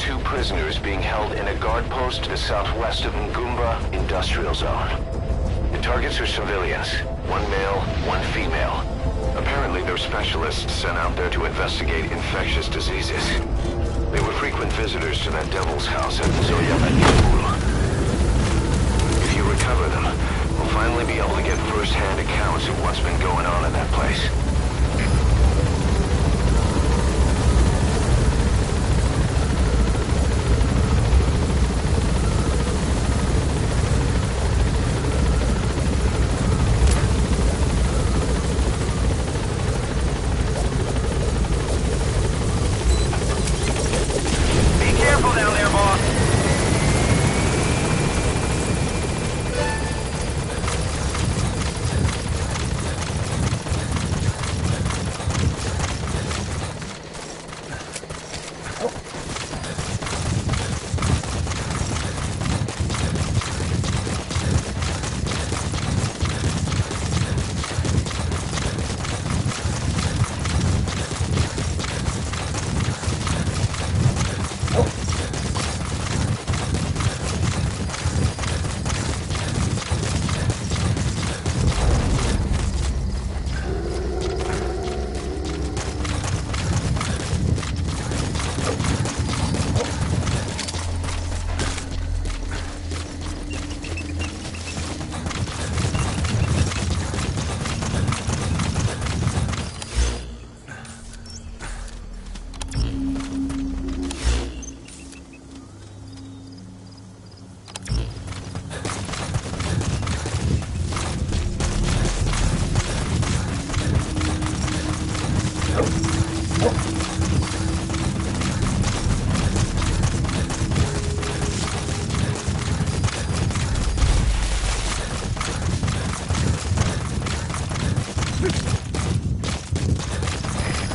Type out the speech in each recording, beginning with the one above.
2 prisoners being held in a guard post to the southwest of Ngumba Industrial Zone. The targets are civilians, 1 male, 1 female. Apparently they're specialists sent out there to investigate infectious diseases. They were frequent visitors to that devil's house at Zoya. If you recover them, we'll finally be able to get first-hand accounts of what's been going on in that place.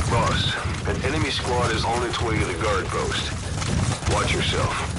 Boss, an enemy squad is on its way to the guard post. Watch yourself.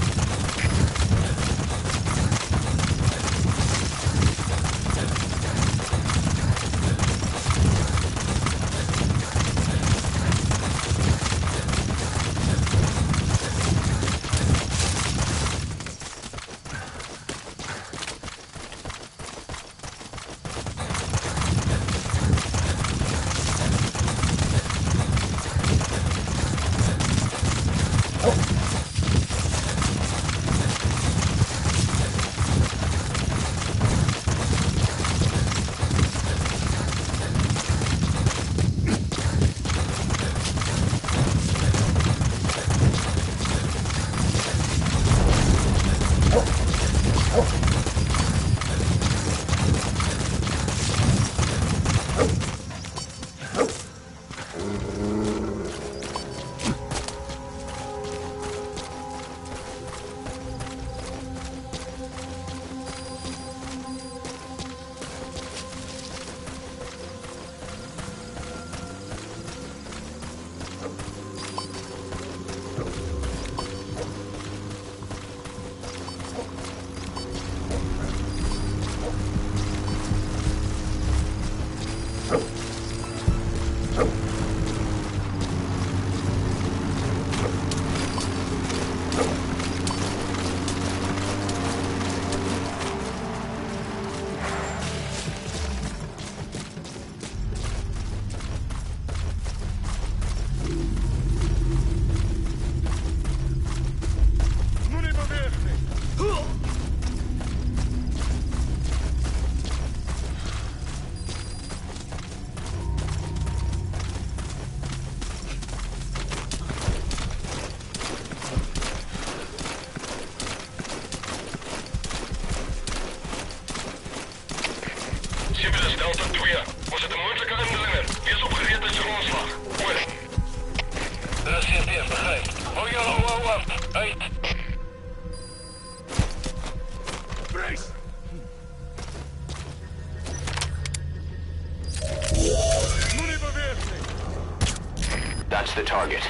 That's the target.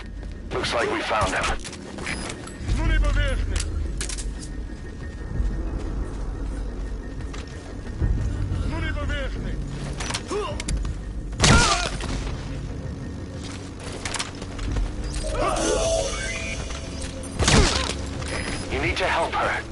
Looks like we found him. to help her.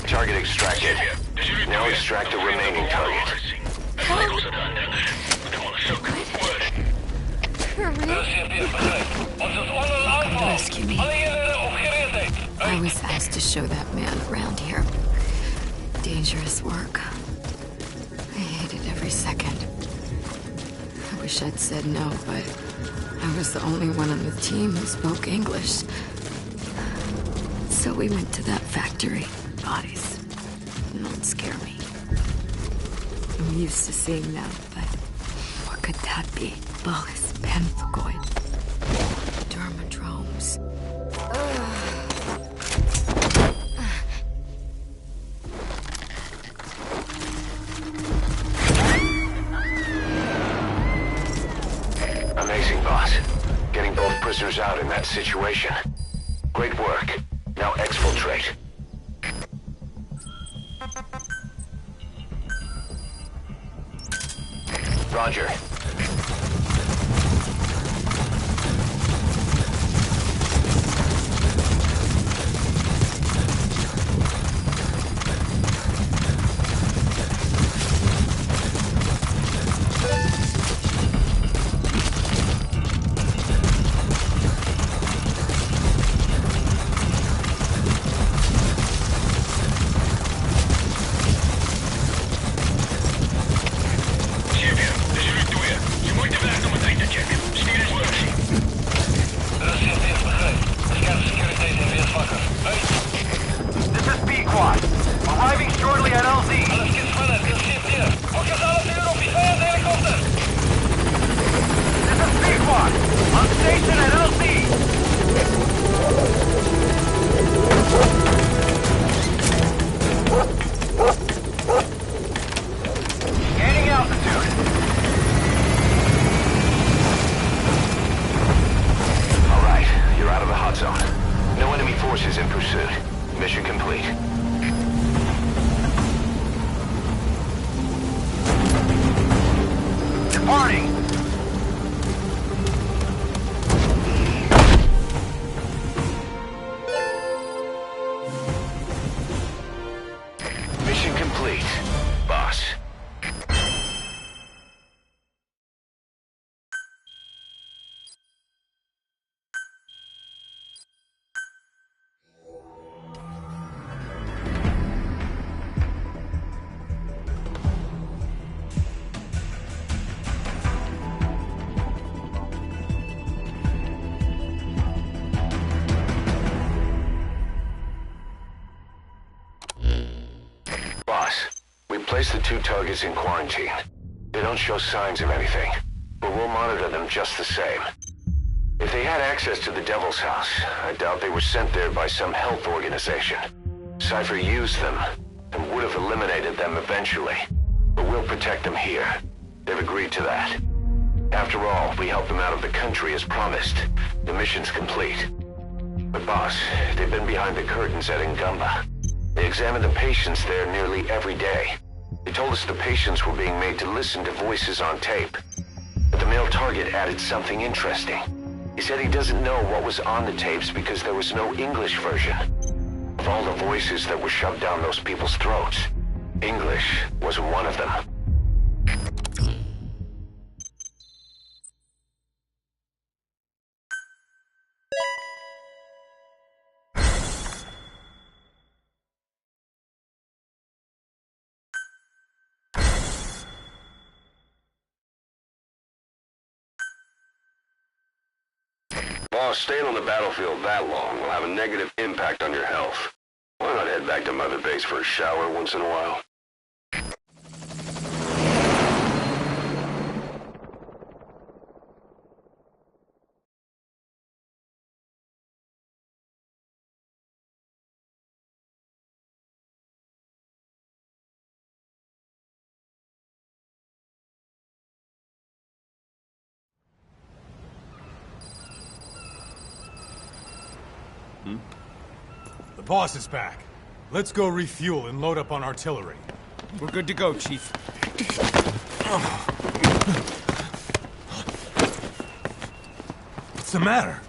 Target extracted. Now extract the remaining target. Rescue me. I was asked to show that man around here. Dangerous work. I hated every second. I wish I'd said no, but I was the only one on the team who spoke English. So we went to that factory. Bodies. Don't scare me. I'm used to seeing them, but what could that be? Bullets, pemphigoid, dermatromes. Amazing, boss. Getting both prisoners out in that situation. Great work. Now exfiltrate. Roger. Arriving shortly at LZ. This is P-Quad. On station at LZ. Gaining altitude. All right, you're out of the hot zone. No enemy forces in pursuit. Mission complete. Departing. Mission complete, boss. Boss, we placed the two targets in quarantine. They don't show signs of anything, but we'll monitor them just the same. If they had access to the Devil's House, I doubt they were sent there by some health organization. Cypher used them, and would have eliminated them eventually. But we'll protect them here. They've agreed to that. After all, we helped them out of the country as promised. The mission's complete. But boss, they've been behind the curtains at Ngumba. They examine the patients there nearly every day. They told us the patients were being made to listen to voices on tape. But the male target added something interesting. He said he doesn't know what was on the tapes because there was no English version. Of all the voices that were shoved down those people's throats, English was one of them. Boss, staying on the battlefield that long will have a negative impact on your health. Why not head back to Mother Base for a shower once in a while? The boss is back. Let's go refuel and load up on artillery. We're good to go, Chief. What's the matter?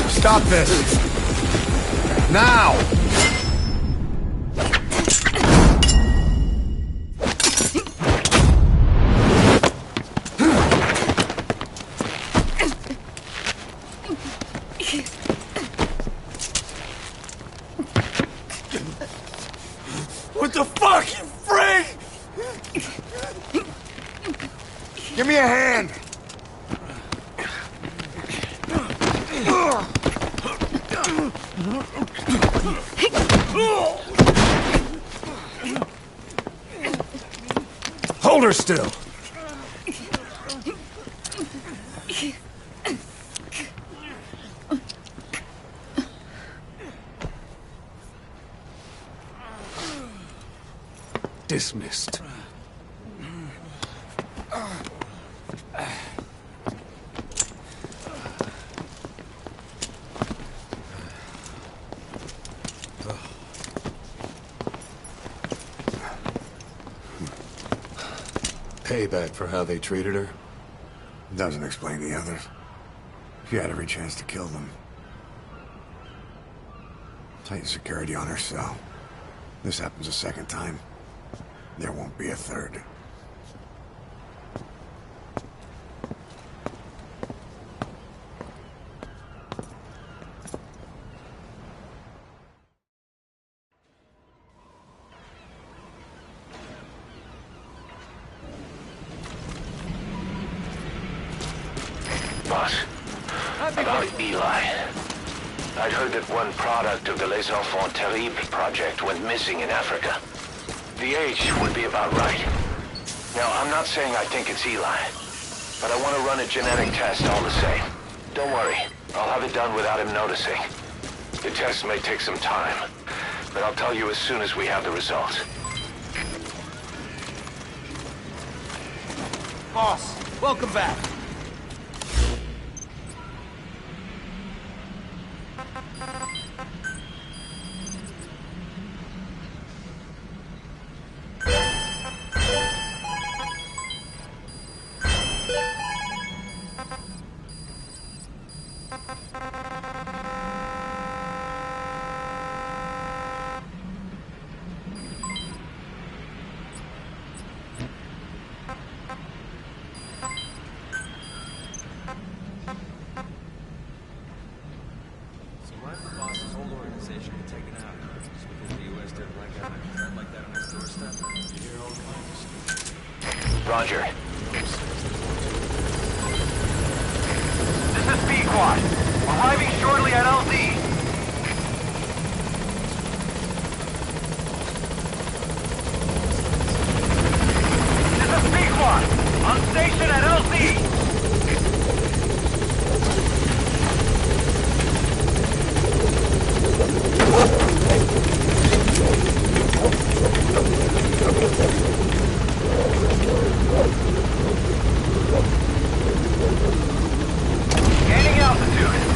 Stop this! Now! What the fuck, you freak? Give me a hand! Hold her still. Dismissed. Payback for how they treated her? Doesn't explain the others. She had every chance to kill them. Tighten security on her cell. This happens a second time. There won't be a third. Boss, about Eli. I'd heard that one product of the Les Enfants Terribles project went missing in Africa. The age would be about right. Now, I'm not saying I think it's Eli, but I want to run a genetic test all the same. Don't worry, I'll have it done without him noticing. The test may take some time, but I'll tell you as soon as we have the results. Boss, welcome back. Roger. This is B-Quad. Arriving shortly at LZ. squad. On station at LC. Gaining altitude.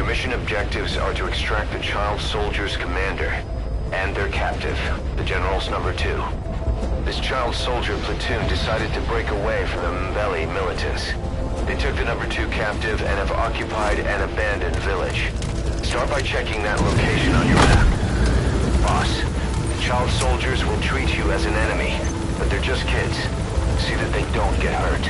Mission objectives are to extract the child soldier's commander and their captive, the General's #2. This child soldier platoon decided to break away from the Mbeli militants. They took the #2 captive and have occupied an abandoned village. Start by checking that location on your map. Boss, the child soldiers will treat you as an enemy, but they're just kids. See that they don't get hurt.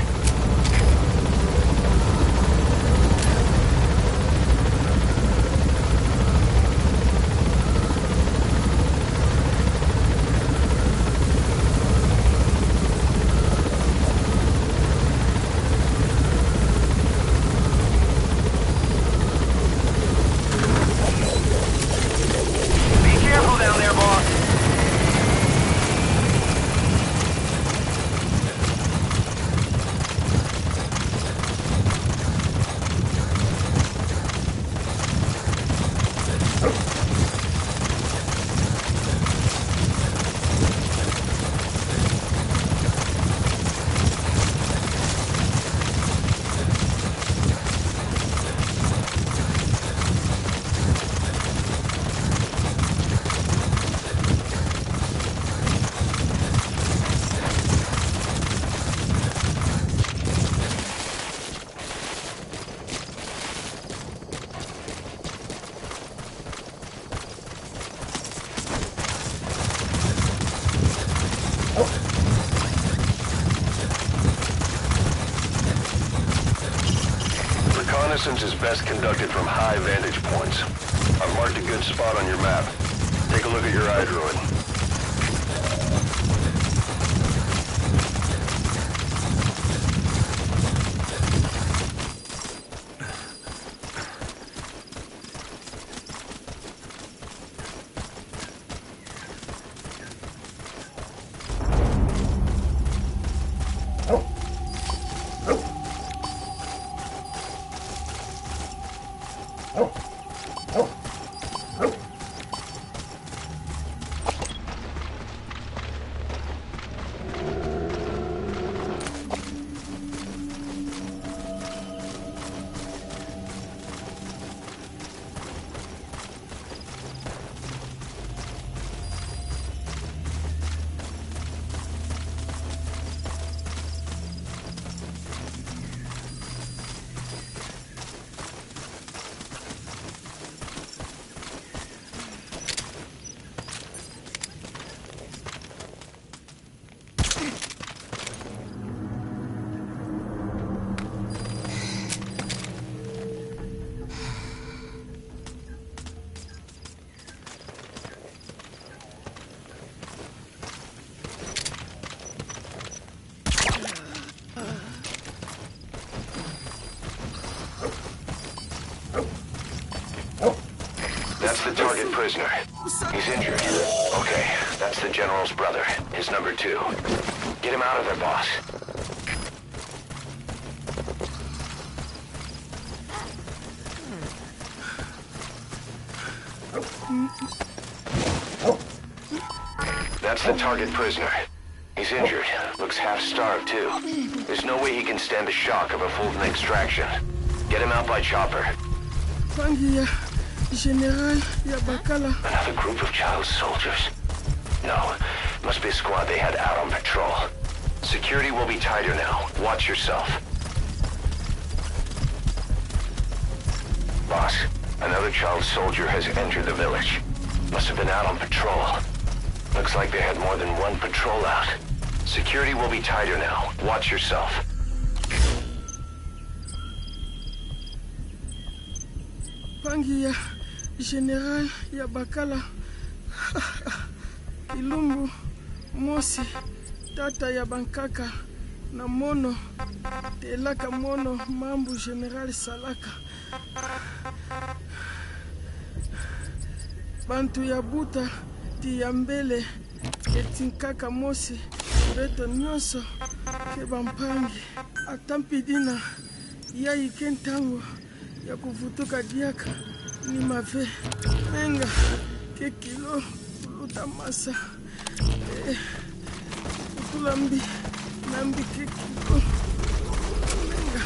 Reconnaissance is best conducted from high vantage points. I've marked a good spot on your map. Take a look at your iDroid. target prisoner. He's injured. Okay, that's the general's brother, his number 2. Get him out of there, boss. That's the target prisoner. He's injured. Looks half-starved, too. There's no way he can stand the shock of a full extraction. Get him out by chopper. Another group of child soldiers? No, must be a squad they had out on patrol. Security will be tighter now. Watch yourself. Boss, another child soldier has entered the village. Must have been out on patrol. Looks like they had more than one patrol out. Security will be tighter now. Watch yourself. Pangi ya General ya Bakala. Ilumbu Mosi Tata ya Bankaka na Mono Telaka Mono Mambu General Salaka. Bantu ya Buta Tiambele Etinkaka Mosi Beto Nyonso ke Bampangi Atampidina ya ikentango ya kuvutuka diaka ni mave menga ke kilo luta masa kutulambi nambi ke kilo menga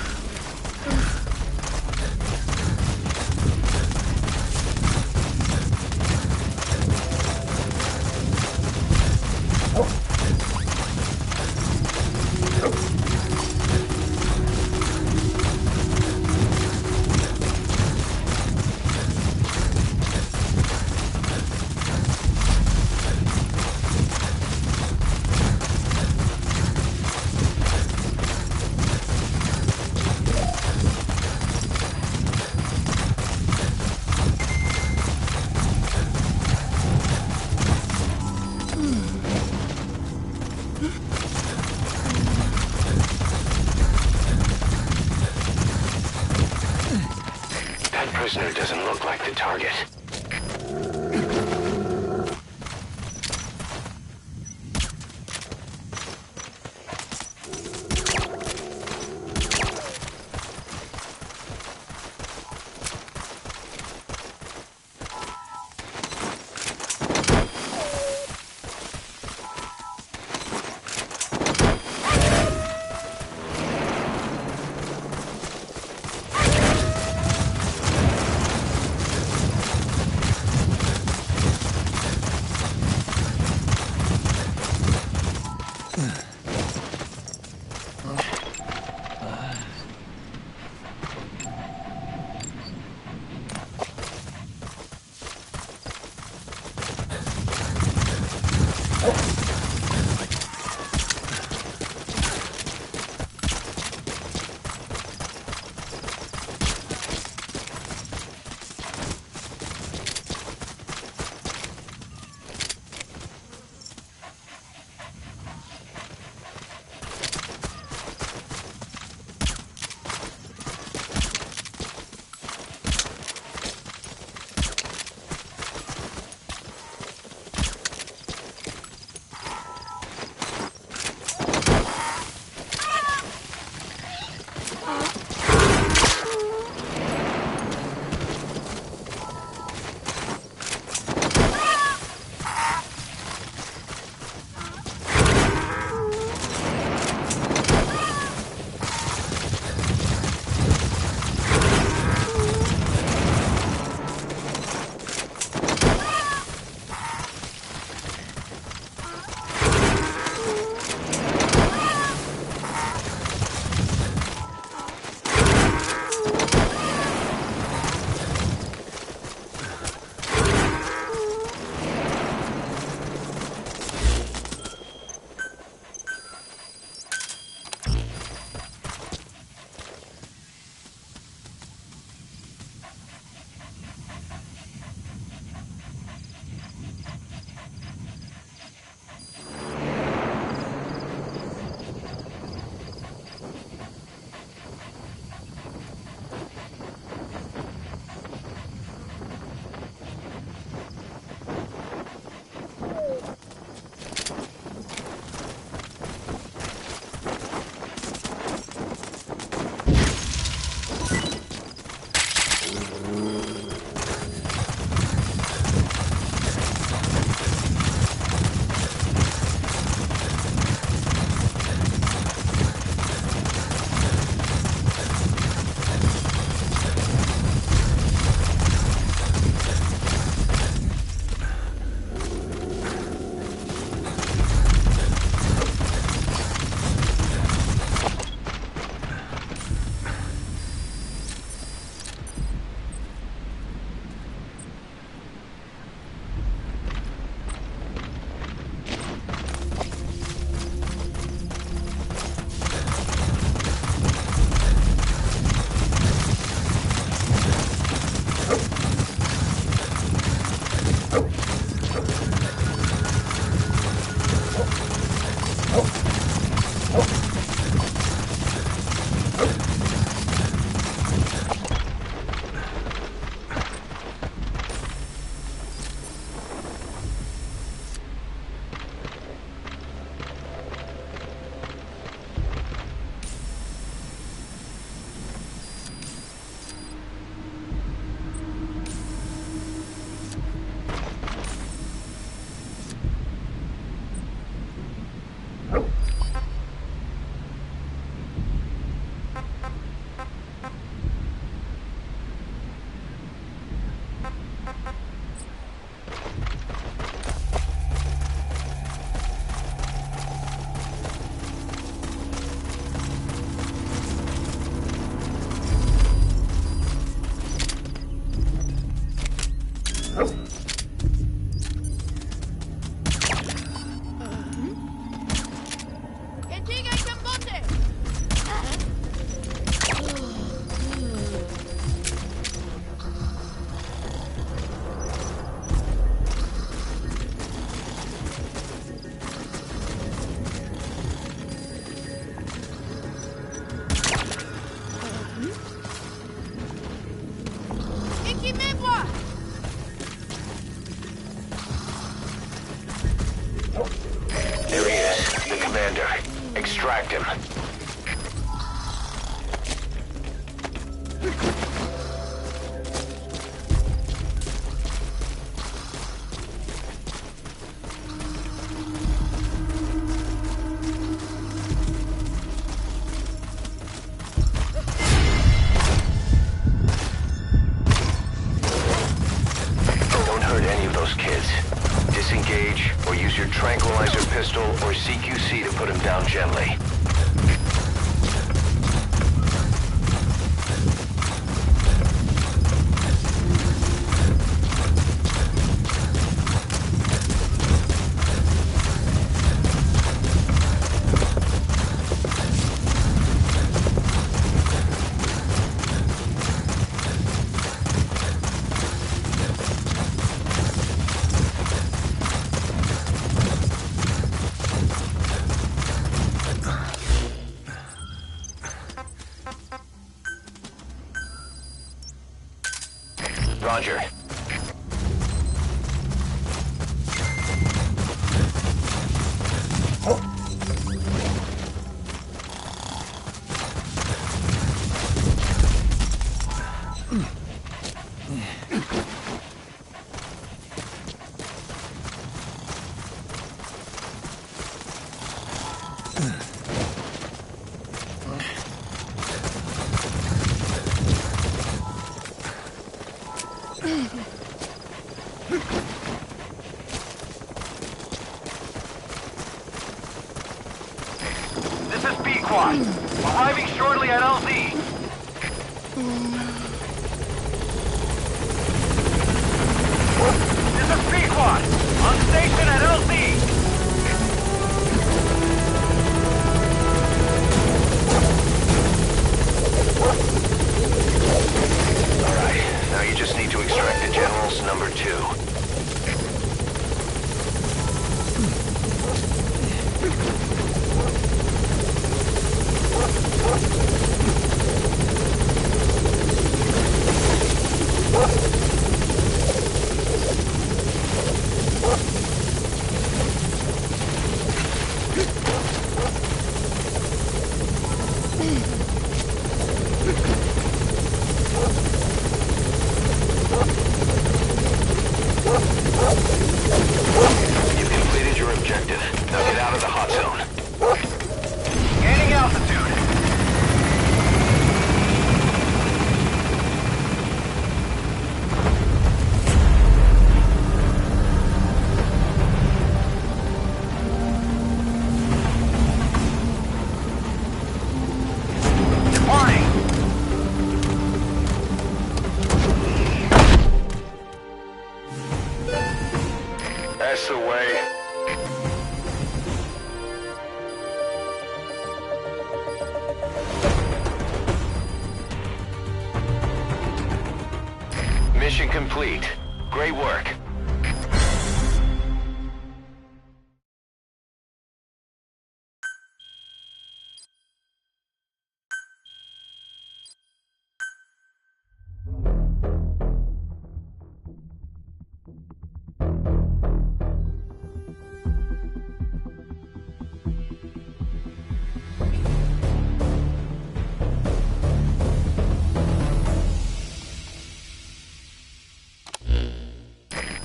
Prisoner doesn't look like the target. Distract him. Don't hurt any of those kids. Disengage, or use your tranquilizer pistol or CQC to put him down gently. Roger. This is B-Quad. Arriving shortly at LZ. This is B-Quad. On station at LZ. Alright, now you just need to extract the General's number 2. You've completed your objective. Now get out of the hot zone. Gaining altitude. Departing. That's the way. Mission complete. Great work.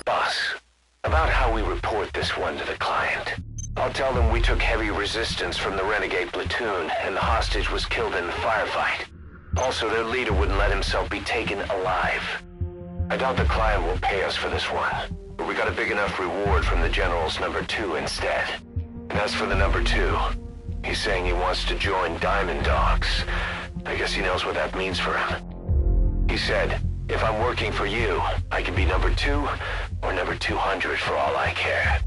Boss, about how we report this one to the client. I'll tell them we took heavy resistance from the renegade platoon and the hostage was killed in the firefight. Also, their leader wouldn't let himself be taken alive. I doubt the client will pay us for this one, but we got a big enough reward from the General's number 2 instead. And as for the number 2, he's saying he wants to join Diamond Dogs. I guess he knows what that means for him. He said, if I'm working for you, I can be number 2 or number 200 for all I care.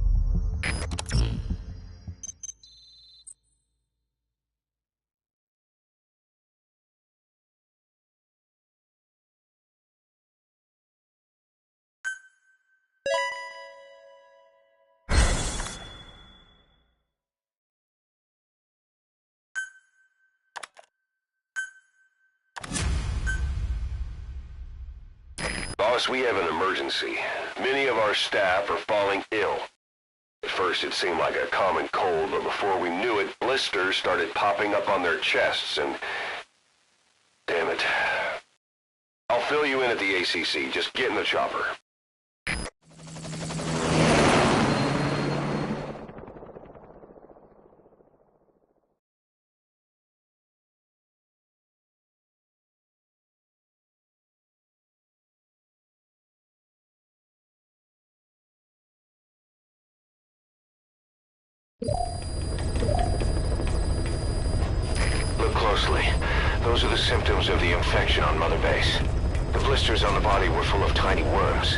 Boss, we have an emergency. Many of our staff are falling ill. At first, first, it seemed like a common cold, but before we knew it, blisters started popping up on their chests, and... damn it. I'll fill you in at the ACC. Just get in the chopper. Look closely. Those are the symptoms of the infection on Mother Base. The blisters on the body were full of tiny worms.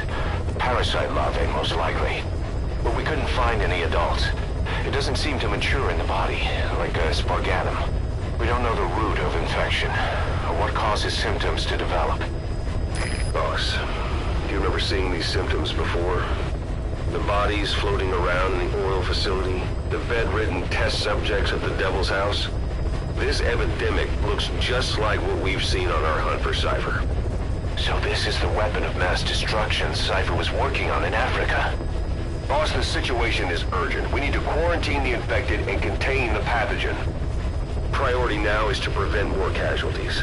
Parasite larvae, most likely. But we couldn't find any adults. It doesn't seem to mature in the body, like a spargatum. We don't know the root of infection, or what causes symptoms to develop. Boss, do you remember seeing these symptoms before? The bodies floating around in the oil facility, the bedridden test subjects at the Devil's House. This epidemic looks just like what we've seen on our hunt for Cypher. So this is the weapon of mass destruction Cypher was working on in Africa. Boss, the situation is urgent. We need to quarantine the infected and contain the pathogen. Priority now is to prevent more casualties.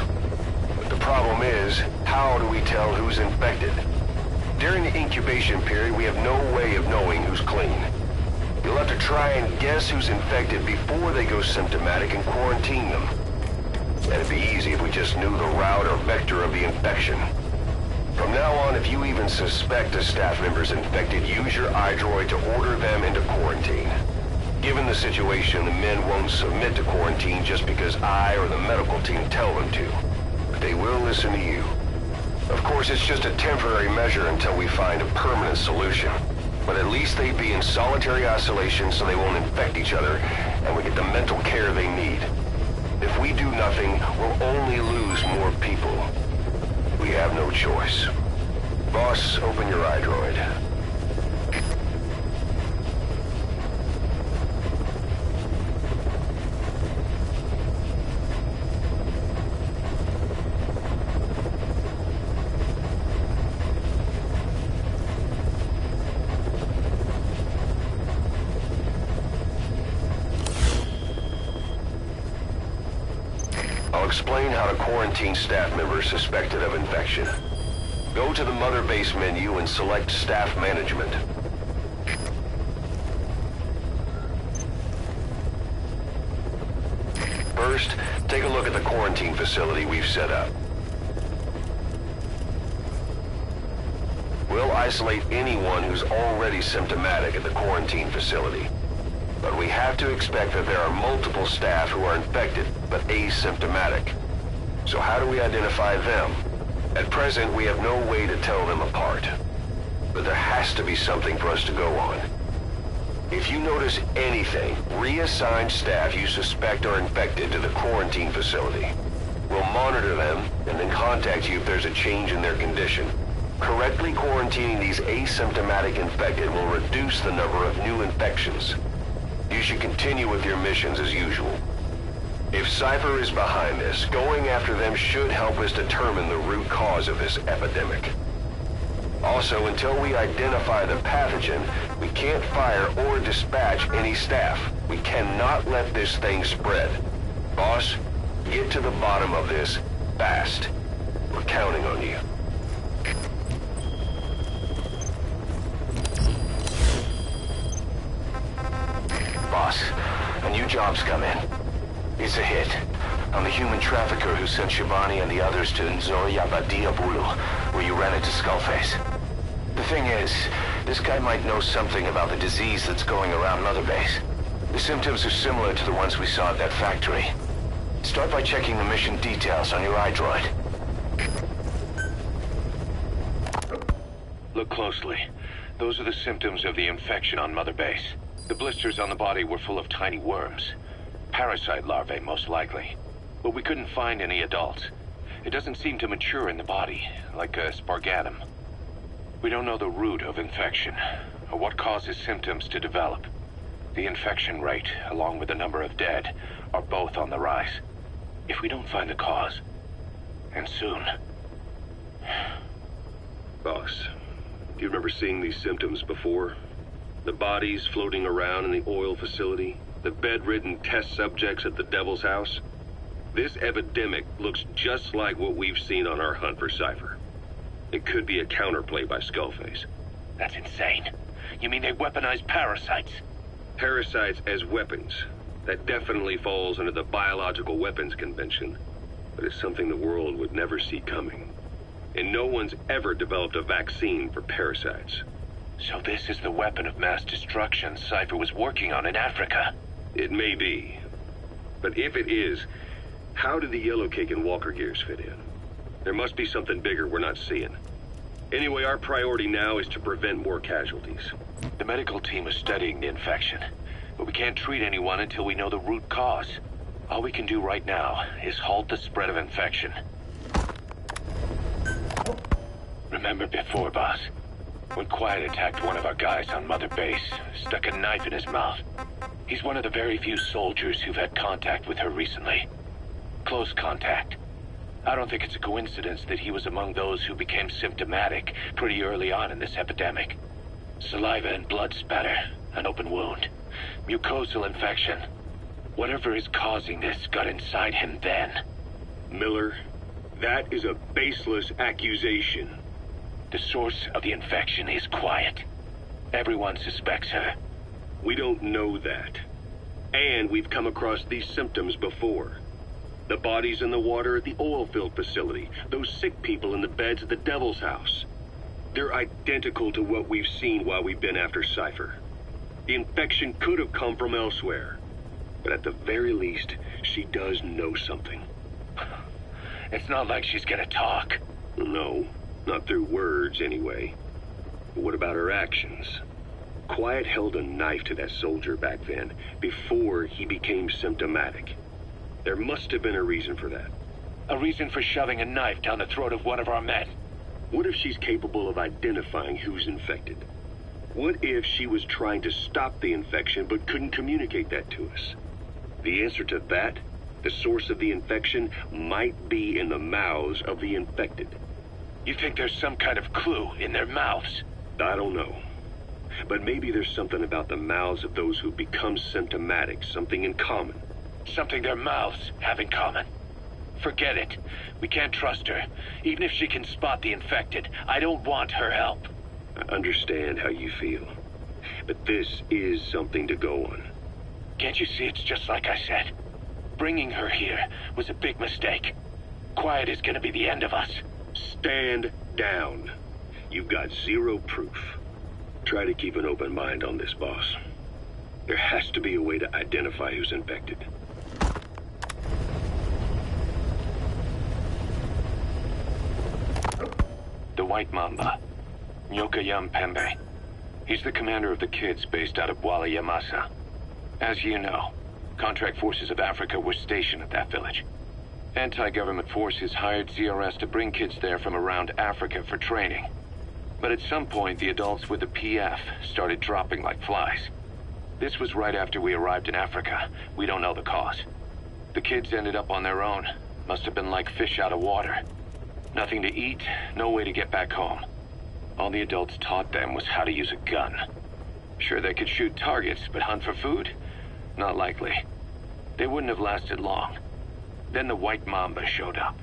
But the problem is, how do we tell who's infected? During the incubation period, we have no way of knowing who's clean. You'll have to try and guess who's infected before they go symptomatic and quarantine them. That'd be easy if we just knew the route or vector of the infection. From now on, if you even suspect a staff member's infected, use your iDroid to order them into quarantine. Given the situation, the men won't submit to quarantine just because I or the medical team tell them to. But they will listen to you. Of course, it's just a temporary measure until we find a permanent solution. But at least they'd be in solitary isolation so they won't infect each other, and we get the mental care they need. If we do nothing, we'll only lose more people. We have no choice. Boss, open your iDroid. I'll explain how to quarantine staff members suspected of infection. Go to the Mother Base menu and select Staff Management. First, take a look at the quarantine facility we've set up. We'll isolate anyone who's already symptomatic at the quarantine facility. But we have to expect that there are multiple staff who are infected but asymptomatic. So how do we identify them? At present, we have no way to tell them apart. But there has to be something for us to go on. If you notice anything, reassign staff you suspect are infected to the quarantine facility. We'll monitor them and then contact you if there's a change in their condition. Correctly quarantining these asymptomatic infected will reduce the number of new infections. You should continue with your missions as usual. If Cypher is behind this, going after them should help us determine the root cause of this epidemic. Also, until we identify the pathogen, we can't fire or dispatch any staff. We cannot let this thing spread. Boss, get to the bottom of this fast. We're counting on you. Boss, a new job's come in. It's a hit. On the human trafficker who sent Shabani and the others to Nzoya Badia Bulu, where you ran into Skullface. The thing is, this guy might know something about the disease that's going around Mother Base. The symptoms are similar to the ones we saw at that factory. Start by checking the mission details on your iDroid. Look closely. Those are the symptoms of the infection on Mother Base. The blisters on the body were full of tiny worms. Parasite larvae, most likely. But we couldn't find any adults. It doesn't seem to mature in the body, like a spargatum. We don't know the root of infection, or what causes symptoms to develop. The infection rate, along with the number of dead, are both on the rise. If we don't find the cause, and soon... Boss, do you remember seeing these symptoms before? The bodies floating around in the oil facility, the bedridden test subjects at the Devil's House. This epidemic looks just like what we've seen on our hunt for Cypher. It could be a counterplay by Skullface. That's insane. You mean they weaponize parasites? Parasites as weapons. That definitely falls under the Biological Weapons Convention, but it's something the world would never see coming. And no one's ever developed a vaccine for parasites. So this is the weapon of mass destruction Cypher was working on in Africa? It may be. But if it is, how did the Yellow Cake and Walker Gears fit in? There must be something bigger we're not seeing. Anyway, our priority now is to prevent more casualties. The medical team is studying the infection, but we can't treat anyone until we know the root cause. All we can do right now is halt the spread of infection. Remember before, boss? When Quiet attacked one of our guys on Mother Base, stuck a knife in his mouth. He's one of the very few soldiers who've had contact with her recently. Close contact. I don't think it's a coincidence that he was among those who became symptomatic pretty early on in this epidemic. Saliva and blood spatter, an open wound, mucosal infection. Whatever is causing this got inside him then. Miller, that is a baseless accusation. The source of the infection is Quiet. Everyone suspects her. We don't know that. And we've come across these symptoms before. The bodies in the water at the oil field facility, those sick people in the beds at the Devil's House. They're identical to what we've seen while we've been after Cypher. The infection could have come from elsewhere. But at the very least, she does know something. It's not like she's gonna talk. No, not through words anyway. But what about her actions? Quiet held a knife to that soldier back then, before he became symptomatic. There must have been a reason for that. A reason for shoving a knife down the throat of one of our men. What if she's capable of identifying who's infected? What if she was trying to stop the infection but couldn't communicate that to us? The answer to that, the source of the infection, might be in the mouths of the infected. You think there's some kind of clue in their mouths? I don't know. But maybe there's something about the mouths of those who become symptomatic, something in common. Something their mouths have in common. Forget it. We can't trust her. Even if she can spot the infected, I don't want her help. I understand how you feel. But this is something to go on. Can't you see it's just like I said? Bringing her here was a big mistake. Quiet is gonna be the end of us. Stand down. You've got zero proof. Try to keep an open mind on this, boss. There has to be a way to identify who's infected. The White Mamba, Nyoka Yam Pembe. He's the commander of the kids based out of Wala Yamasa. As you know, contract forces of Africa were stationed at that village. Anti-government forces hired CRS to bring kids there from around Africa for training. But at some point, the adults with the PF started dropping like flies. This was right after we arrived in Africa. We don't know the cause. The kids ended up on their own. Must have been like fish out of water. Nothing to eat, no way to get back home. All the adults taught them was how to use a gun. Sure, they could shoot targets, but hunt for food? Not likely. They wouldn't have lasted long. Then the White Mamba showed up.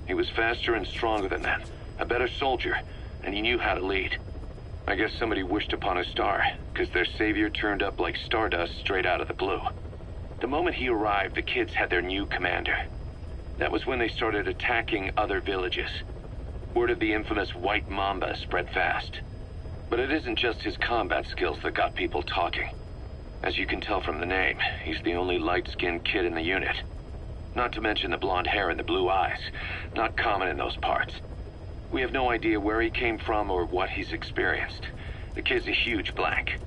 He was faster and stronger than them, a better soldier, and he knew how to lead. I guess somebody wished upon a star, because their savior turned up like stardust straight out of the blue. The moment he arrived, the kids had their new commander. That was when they started attacking other villages. Word of the infamous White Mamba spread fast. But it isn't just his combat skills that got people talking. As you can tell from the name, he's the only light-skinned kid in the unit. Not to mention the blonde hair and the blue eyes. Not common in those parts. We have no idea where he came from or what he's experienced. The kid's a huge blank.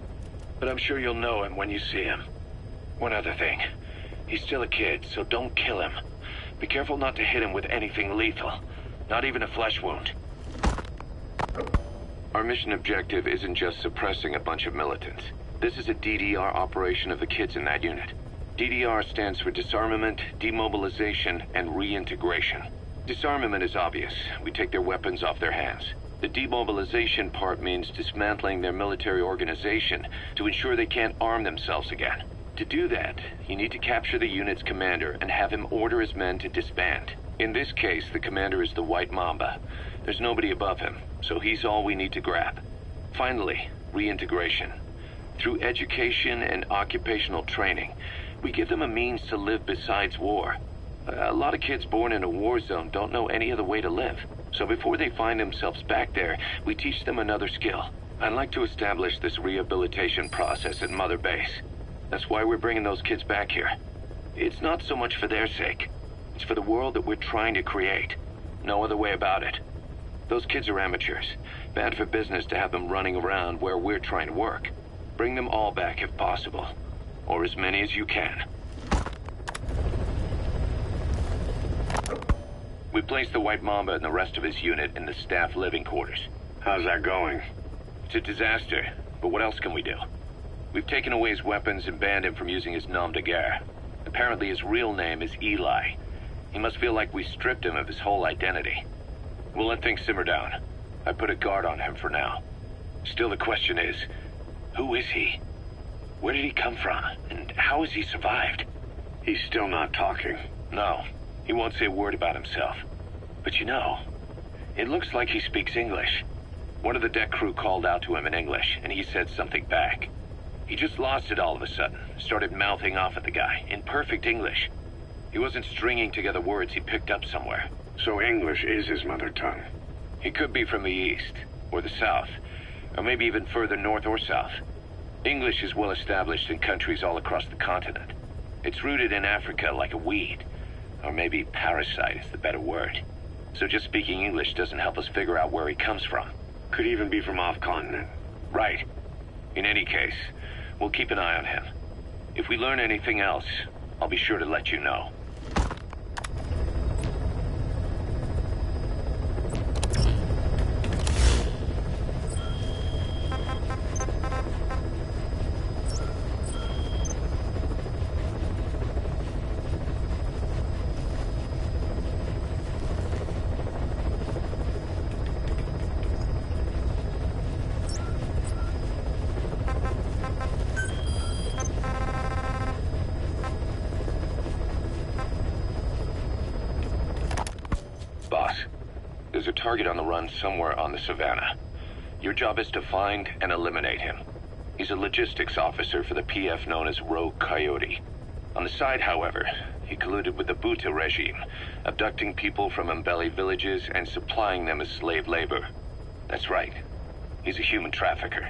But I'm sure you'll know him when you see him. One other thing. He's still a kid, so don't kill him. Be careful not to hit him with anything lethal. Not even a flesh wound. Our mission objective isn't just suppressing a bunch of militants. This is a DDR operation of the kids in that unit. DDR stands for disarmament, demobilization, and reintegration. Disarmament is obvious. We take their weapons off their hands. The demobilization part means dismantling their military organization to ensure they can't arm themselves again. To do that, you need to capture the unit's commander and have him order his men to disband. In this case, the commander is the White Mamba. There's nobody above him, so he's all we need to grab. Finally, reintegration. Through education and occupational training, we give them a means to live besides war. A lot of kids born in a war zone don't know any other way to live. So before they find themselves back there, we teach them another skill. I'd like to establish this rehabilitation process at Mother Base. That's why we're bringing those kids back here. It's not so much for their sake. It's for the world that we're trying to create. No other way about it. Those kids are amateurs. Bad for business to have them running around where we're trying to work. Bring them all back if possible. Or as many as you can. We placed the White Mamba and the rest of his unit in the staff living quarters. How's that going? It's a disaster, but what else can we do? We've taken away his weapons and banned him from using his nom de guerre. Apparently his real name is Eli. He must feel like we stripped him of his whole identity. We'll let things simmer down. I put a guard on him for now. Still the question is, who is he? Where did he come from? And how has he survived? He's still not talking. No, he won't say a word about himself. But you know, it looks like he speaks English. One of the deck crew called out to him in English, and he said something back. He just lost it all of a sudden, started mouthing off at the guy, in perfect English. He wasn't stringing together words he picked up somewhere. So English is his mother tongue? He could be from the east, or the south, or maybe even further north or south. English is well established in countries all across the continent. It's rooted in Africa like a weed, or maybe parasite is the better word. So just speaking English doesn't help us figure out where he comes from. Could even be from off-continent. Right. In any case, we'll keep an eye on him. If we learn anything else, I'll be sure to let you know. Boss, there's a target on the run somewhere on the savannah. Your job is to find and eliminate him. He's a logistics officer for the PF known as Rogue Coyote. On the side, however, he colluded with the Buta regime, abducting people from Mbele villages and supplying them as slave labor. That's right. He's a human trafficker.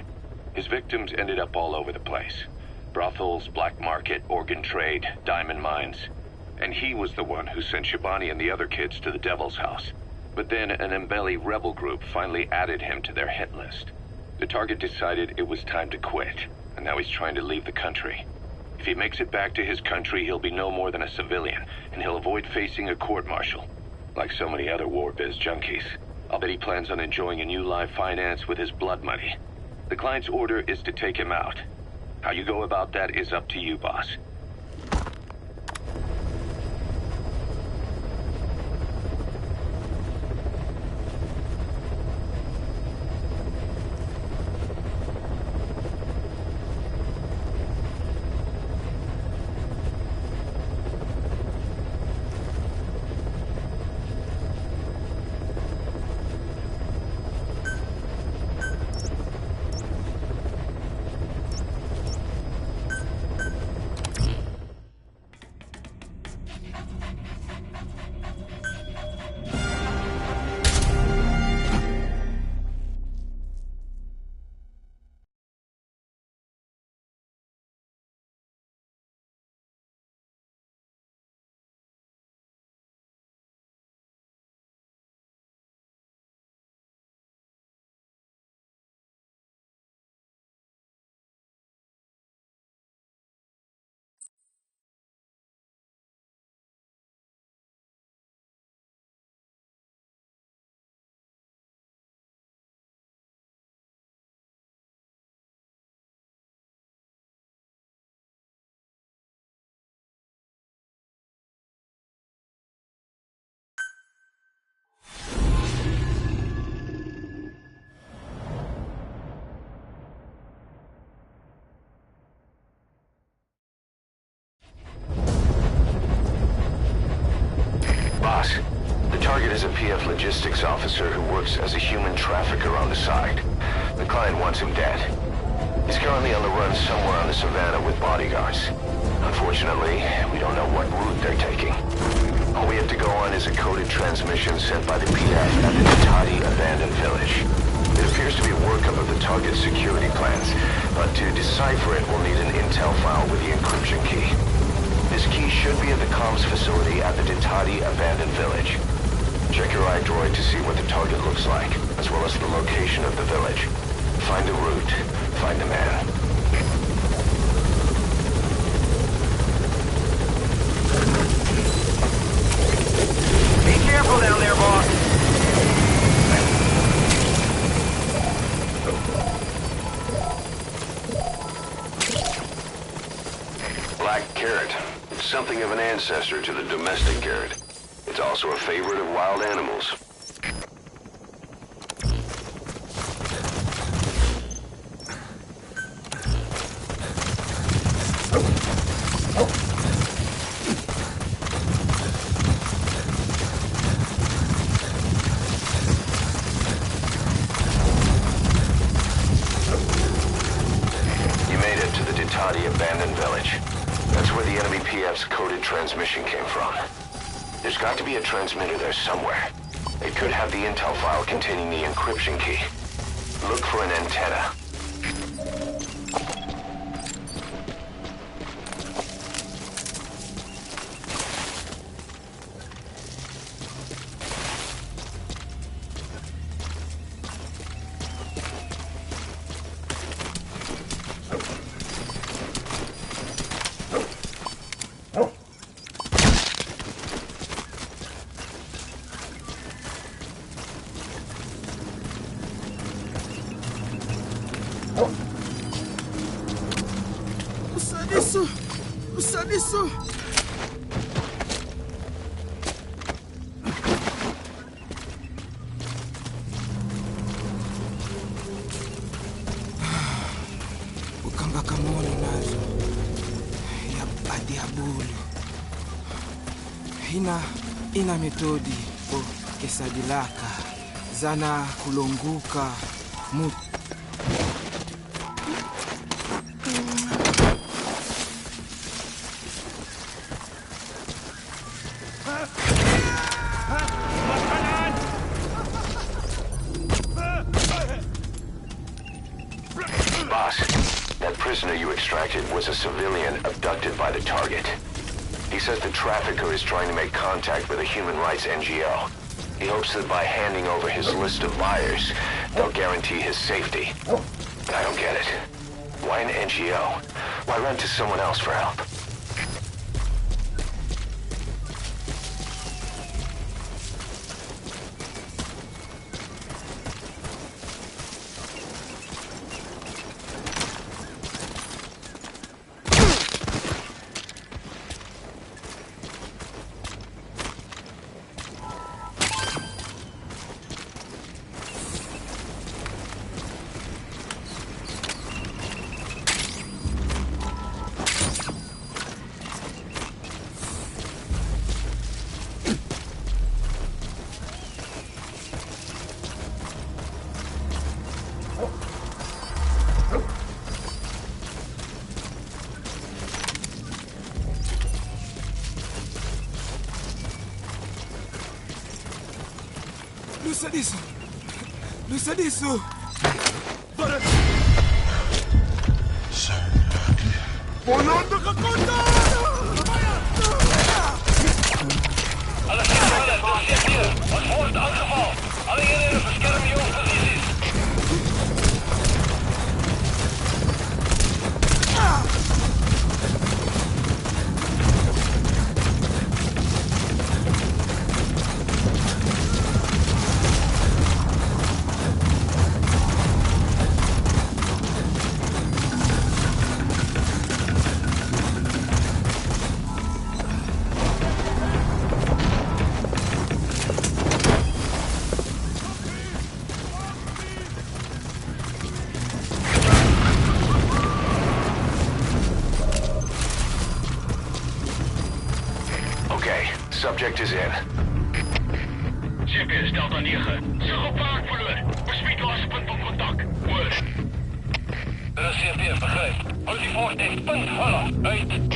His victims ended up all over the place. Brothels, black market, organ trade, diamond mines. And he was the one who sent Shabani and the other kids to the Devil's House. But then an Mbele rebel group finally added him to their hit list. The target decided it was time to quit, and now he's trying to leave the country. If he makes it back to his country, he'll be no more than a civilian, and he'll avoid facing a court-martial. Like so many other war biz junkies. I'll bet he plans on enjoying a new live finance with his blood money. The client's order is to take him out. How you go about that is up to you, boss. is a PF logistics officer who works as a human trafficker on the side. The client wants him dead. He's currently on the run somewhere on the savannah with bodyguards. Unfortunately, we don't know what route they're taking. All we have to go on is a coded transmission sent by the PF at the Tati abandoned village. It appears to be a workup of the target's security plans, but to decipher it, we'll need an intel file with the encryption key. This key should be at the comms facility at the Tati abandoned village. Check your iDroid to see what the target looks like, as well as the location of the village. Find the route. Find the man. Be careful down there, boss. Black carrot. It's something of an ancestor to the domestic carrot. It's also a favorite of wild animals. You made it to the Tati abandoned village. That's where the enemy PF's coded transmission came from. There's got to be a transmitter there somewhere. It could have the intel file containing the encryption key. Look for an antenna. Usadiso! Ukanga kamono nazo. Ya badi ya bulu. Ina metodi o kesadilaka. Zana kulonguka mut. That prisoner you extracted was a civilian abducted by the target. He says the trafficker is trying to make contact with a human rights NGO. He hopes that by handing over his list of buyers, they'll guarantee his safety. I don't get it. Why an NGO? Why run to someone else for help? Lusadiso! Volando kakonda! Alles klar, das ist hier. Was wordt aangevallen? Alle eenheden beschermen je posities. Subject is in. GPS Delta 9. Sig op paard verloor. Bespied laaste punt van kontak. Oor. Dit is CP, begryp. Hou die voortek, punt volle. Uit.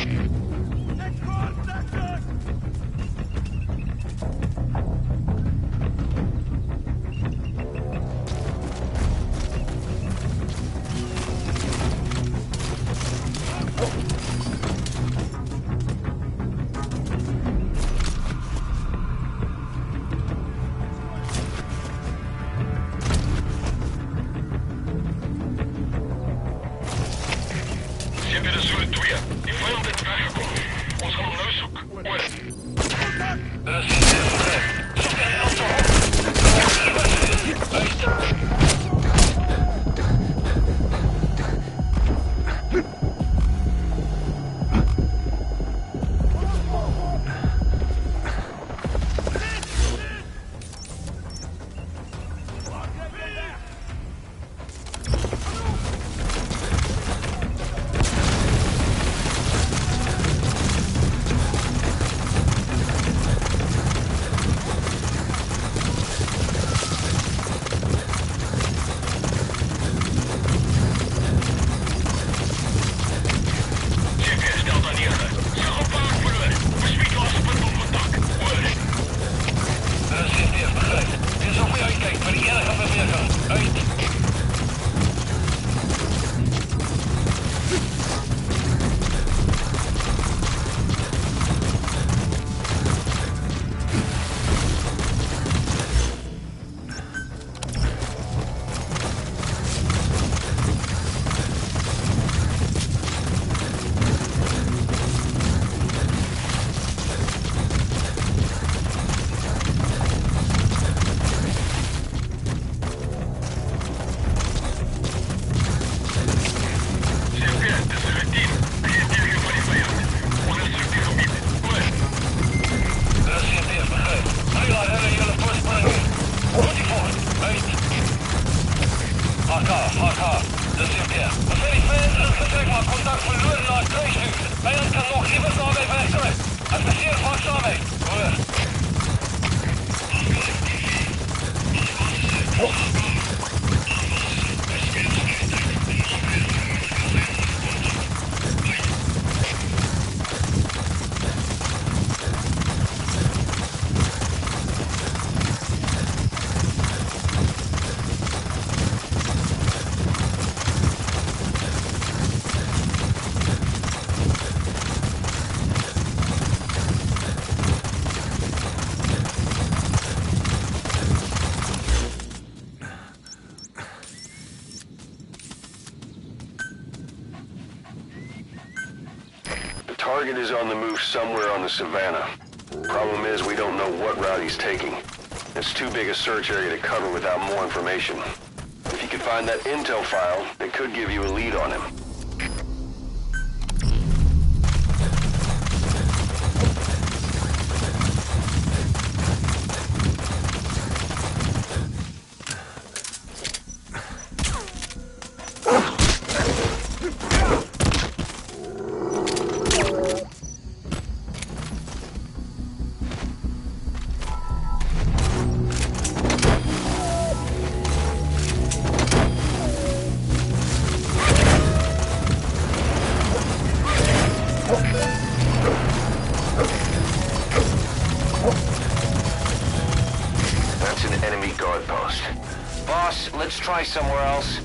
Target is on the move somewhere on the savannah. Problem is, we don't know what route he's taking. It's too big a search area to cover without more information. If you could find that intel file, it could give you a lead on him. Let's try somewhere else.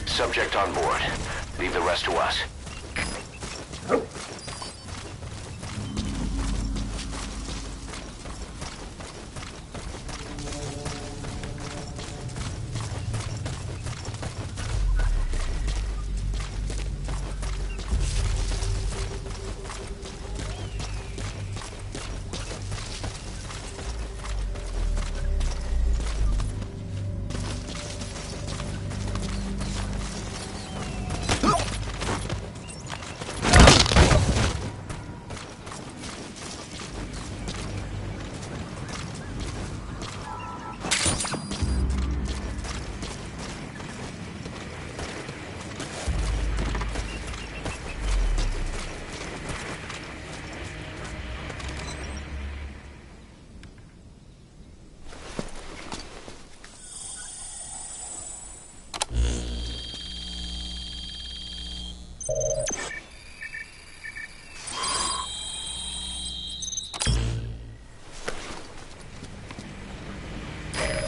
Subject on board. Leave the rest to us.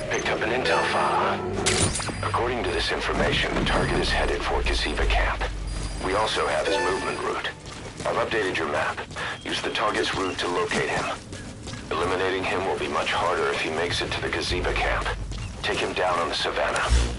Picked up an intel file. According to this information, the target is headed for Gaziva camp. We also have his movement route. I've updated your map. Use the target's route to locate him. Eliminating him will be much harder if he makes it to the Gaziva camp. Take him down. down on the savannah.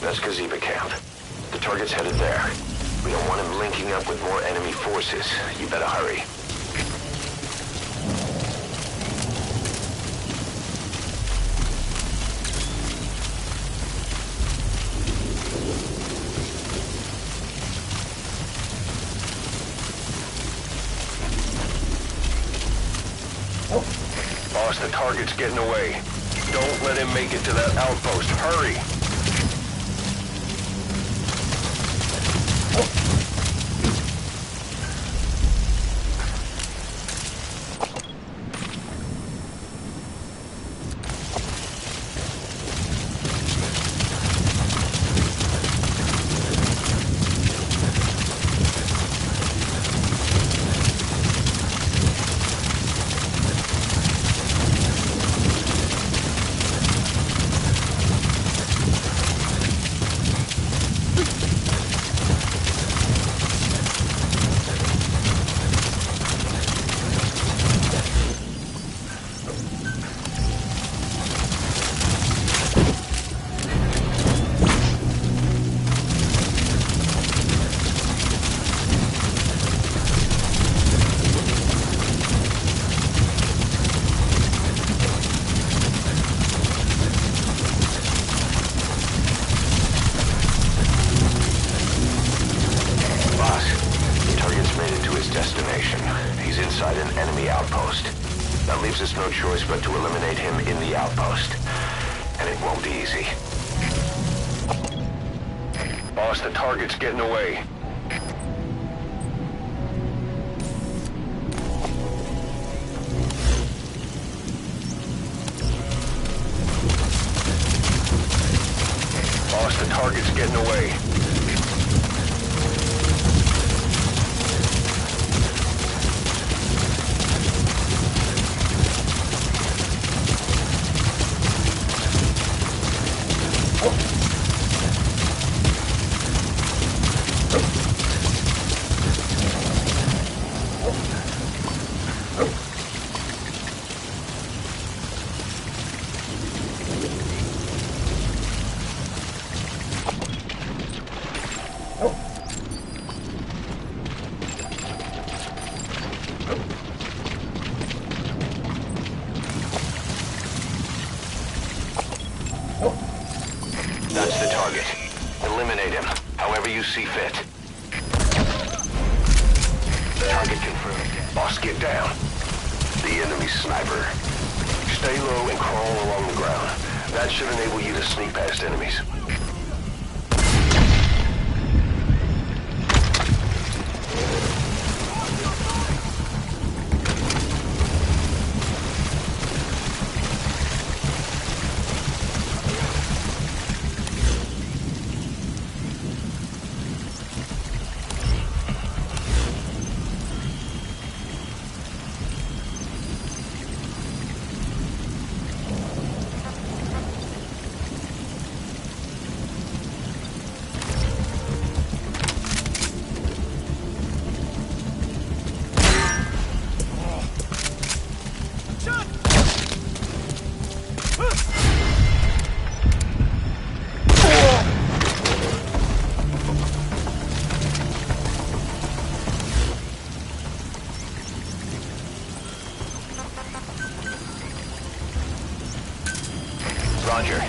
That's Gazeba camp. The target's headed there. We don't want him linking up with more enemy forces. You better hurry. Boss, the target's getting away. Don't let him make it to that outpost. Hurry! That leaves us no choice but to eliminate him in the outpost. And it won't be easy. Boss, the target's getting away. Boss, the target's getting away. see fit. Target confirmed. Boss, get down. The enemy sniper. Stay low and crawl along the ground. That should enable you to sneak past enemies. Roger.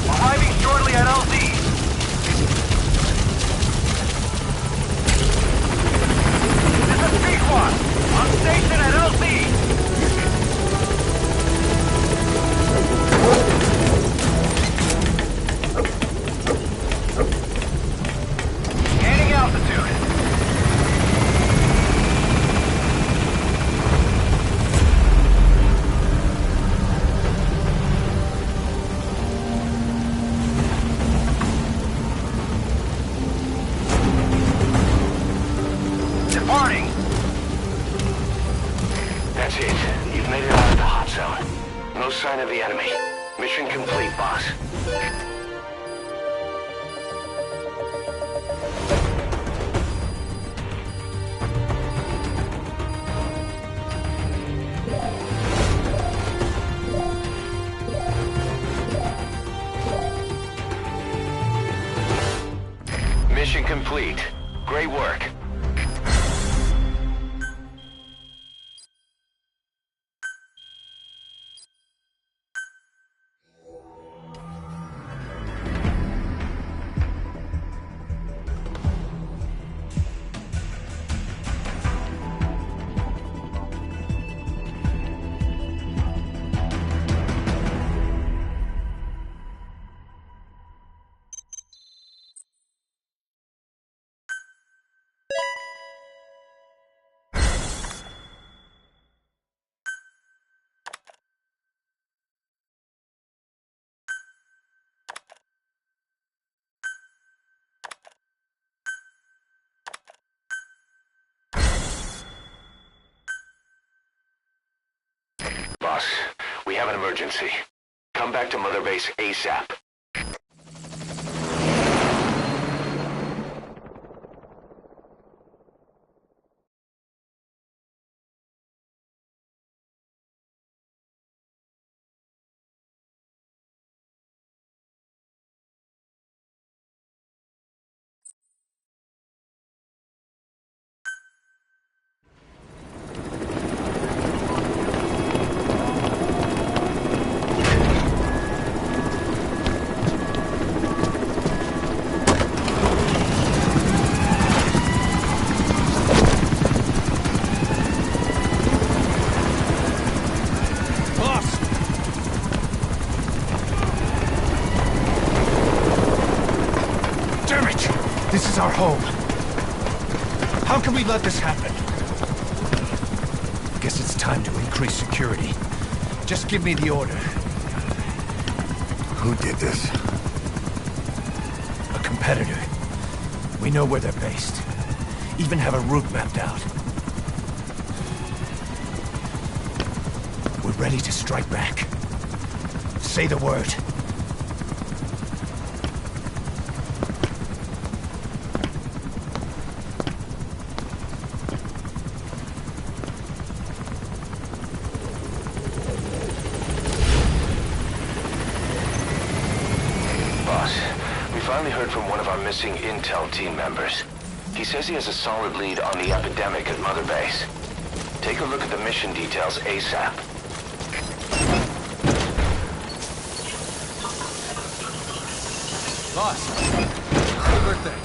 Arriving shortly at LZ. This is P-Quad. On station at LZ. Gaining altitude. Departing. That's it. You've made it out of the hot zone. No sign of the enemy. Mission complete, boss. Mission complete. Great work. Boss, we have an emergency. Come back to Mother Base ASAP. This is our home. How can we let this happen? Guess it's time to increase security. Just give me the order. Who did this? A competitor. We know where they're based. Even have a route mapped out. ready to strike back. Say the word. Finally heard from one of our missing intel team members. He says he has a solid lead on the epidemic at Mother Base. Take a look at the mission details ASAP. Boss, happy birthday.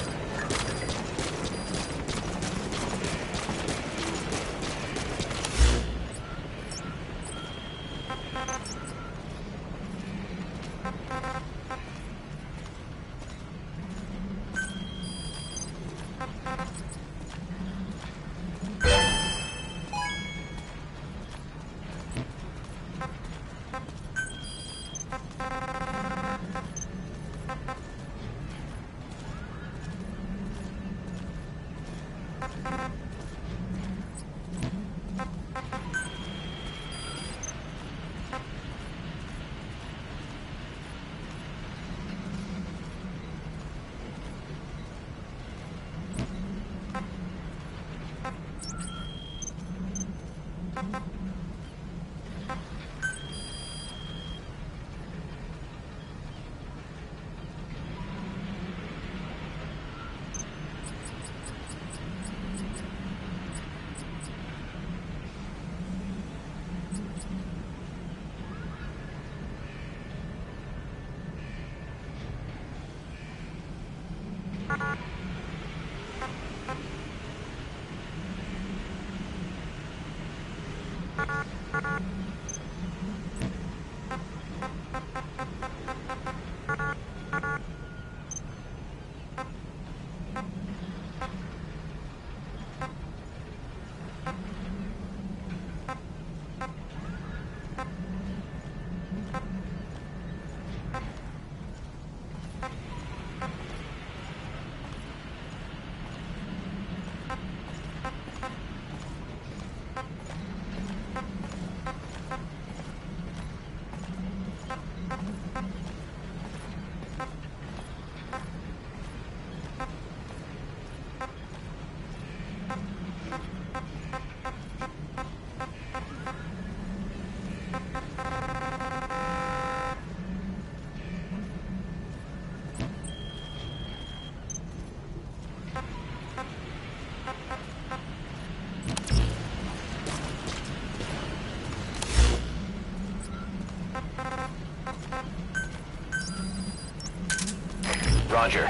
Roger.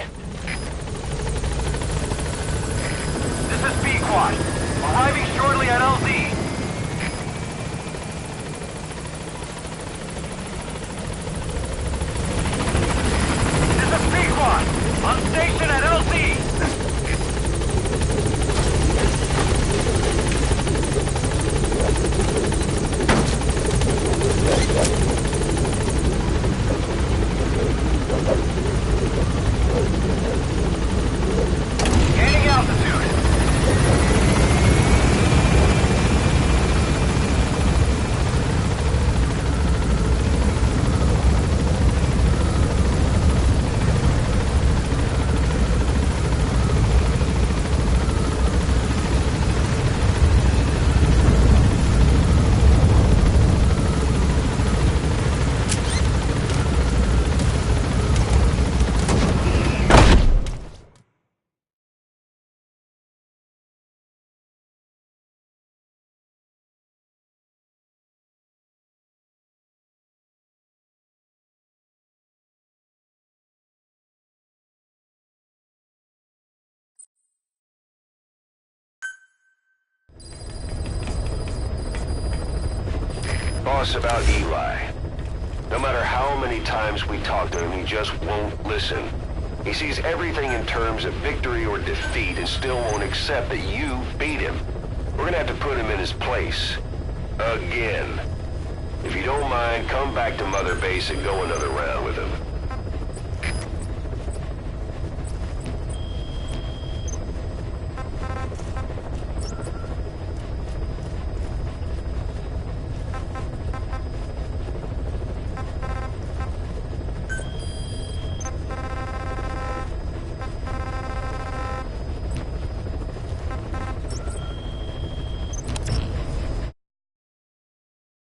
This is B-Quad. Arriving shortly at LZ. This is B-Quad. On station at LZ. Gaining altitude. Boss, about Eli. No matter how many times we talk to him, he just won't listen. He sees everything in terms of victory or defeat and still won't accept that you beat him. We're gonna have to put him in his place. Again. If you don't mind, come back to Mother Base and go another round with him.